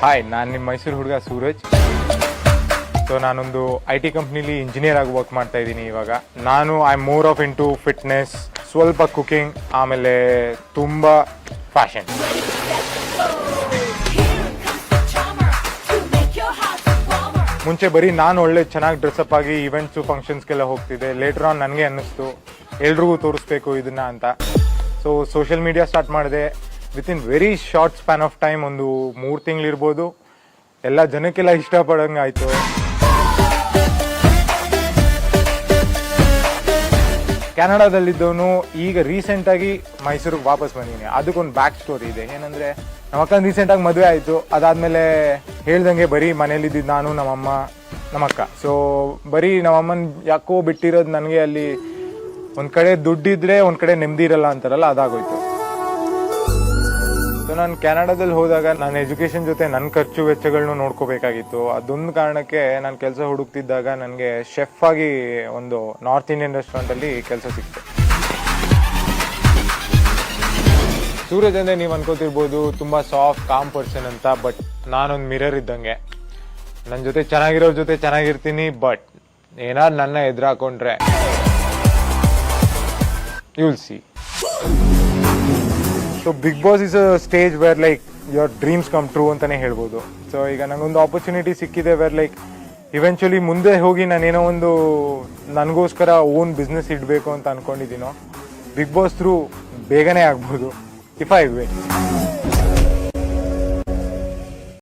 Hi, ನಾನು ನಿಮ್ಮ ಮೈಸೂರು ಹುಡುಗ ಸೂರಜ್. ಸೊ ನಾನೊಂದು IT ಕಂಪ್ನಿಲಿ ಇಂಜಿನಿಯರ್ ಆಗಿ ವರ್ಕ್ ಮಾಡ್ತಾ ಇದ್ದೀನಿ ಇವಾಗ. ನಾನು I am more of into fitness, ಸ್ವಲ್ಪ ಕುಕಿಂಗ್, ಆಮೇಲೆ ತುಂಬ ಫ್ಯಾಷನ್. ಮುಂಚೆ ಬರೀ ನಾನು ಒಳ್ಳೆ ಚೆನ್ನಾಗಿ ಡ್ರೆಸ್ಅಪ್ ಆಗಿ ಇವೆಂಟ್ಸು ಫಂಕ್ಷನ್ಸ್ಗೆಲ್ಲ ಹೋಗ್ತಿದ್ದೆ. ಲೇಟರ್ ಆನ್ ನನಗೆ ಅನ್ನಿಸ್ತು ಎಲ್ರಿಗೂ ತೋರಿಸ್ಬೇಕು ಇದನ್ನ ಅಂತ. ಸೊ ಸೋಷಿಯಲ್ ಮೀಡಿಯಾ ಸ್ಟಾರ್ಟ್ ಮಾಡಿದೆ. Within very short span of time, ಒಂದು 3 ತಿಂಗಳಿರ್ಬೋದು, ಎಲ್ಲ ಜನಕ್ಕೆಲ್ಲ ಇಷ್ಟಪಡಂಗೆ ಆಯಿತು. ಕೆನಡಾದಲ್ಲಿದ್ದವನು ಈಗ ರೀಸೆಂಟಾಗಿ ಮೈಸೂರಿಗೆ ವಾಪಸ್ ಬಂದಿದ್ದೀನಿ. ಅದಕ್ಕೊಂದು ಬ್ಯಾಕ್ ಸ್ಟೋರಿ ಇದೆ. ಏನಂದರೆ, ನಮ್ಮ ಅಕ್ಕನ ರೀಸೆಂಟಾಗಿ ಮದುವೆ ಆಯಿತು. ಅದಾದಮೇಲೆ ಹೇಳ್ದಂಗೆ ಬರೀ ಮನೇಲಿದ್ದಿದ್ದು ನಾನು, ನಮ್ಮಮ್ಮ, ನಮ್ಮಕ್ಕ. ಸೊ ಬರೀ ನಮ್ಮಮ್ಮನ ಯಾಕೋ ಬಿಟ್ಟಿರೋದು ನನಗೆ ಅಲ್ಲಿ ಒಂದು ಕಡೆ ದುಡ್ಡಿದ್ರೆ ಒಂದು ಕಡೆ ನೆಮ್ಮದಿ ಇರಲ್ಲ ಅಂತಾರಲ್ಲ, ಅದಾಗೋಯ್ತು. ಸೊ ನಾನು ಕೆನಡಾದಲ್ಲಿ ಹೋದಾಗ ನಾನು ಎಜುಕೇಷನ್ ಜೊತೆ ನನ್ನ ಖರ್ಚು ವೆಚ್ಚಗಳನ್ನೂ ನೋಡ್ಕೋಬೇಕಾಗಿತ್ತು. ಅದೊಂದು ಕಾರಣಕ್ಕೆ ನಾನು ಕೆಲಸ ಹುಡುಕ್ತಿದ್ದಾಗ ನನಗೆ ಶೆಫ್ ಆಗಿ ಒಂದು ನಾರ್ತ್ ಇಂಡಿಯನ್ ರೆಸ್ಟೋರೆಂಟಲ್ಲಿ ಕೆಲಸ ಸಿಕ್ತು. ಸೂರಜ್ ಅಂದರೆ ನೀವು ಅನ್ಕೋತಿರ್ಬೋದು ತುಂಬ ಸಾಫ್ಟ್ ಕಾಮ್ ಪರ್ಸನ್ ಅಂತ. ಬಟ್ ನಾನೊಂದು ಮಿರರ್ ಇದ್ದಂಗೆ. ನನ್ನ ಜೊತೆ ಚೆನ್ನಾಗಿರೋರ ಜೊತೆ ಚೆನ್ನಾಗಿರ್ತೀನಿ, ಬಟ್ ಏನಾದ್ರು ನನ್ನ ಎದುರು ಹಾಕೊಂಡ್ರೆ you will see. So Bigg Boss is a stage where like your dreams come true ಅಂತಲೇ ಹೇಳ್ಬೋದು. ಸೊ ಈಗ ನನಗೊಂದು ಆಪರ್ಚುನಿಟಿ ಸಿಕ್ಕಿದೆ ವೇರ್ ಲೈಕ್ ಇವೆಂಚುಲಿ ಮುಂದೆ ಹೋಗಿ ನಾನೇನೋ ಒಂದು ನನಗೋಸ್ಕರ ಓನ್ ಬಿಸ್ನೆಸ್ ಇಡಬೇಕು ಅಂತ ಅಂದ್ಕೊಂಡಿದ್ದೀನೋ. ಬಿಗ್ ಬಾಸ್ ಥ್ರೂ ಬೇಗನೆ ಆಗ್ಬೋದು ಇಫ್ ಐ ವಿನ್.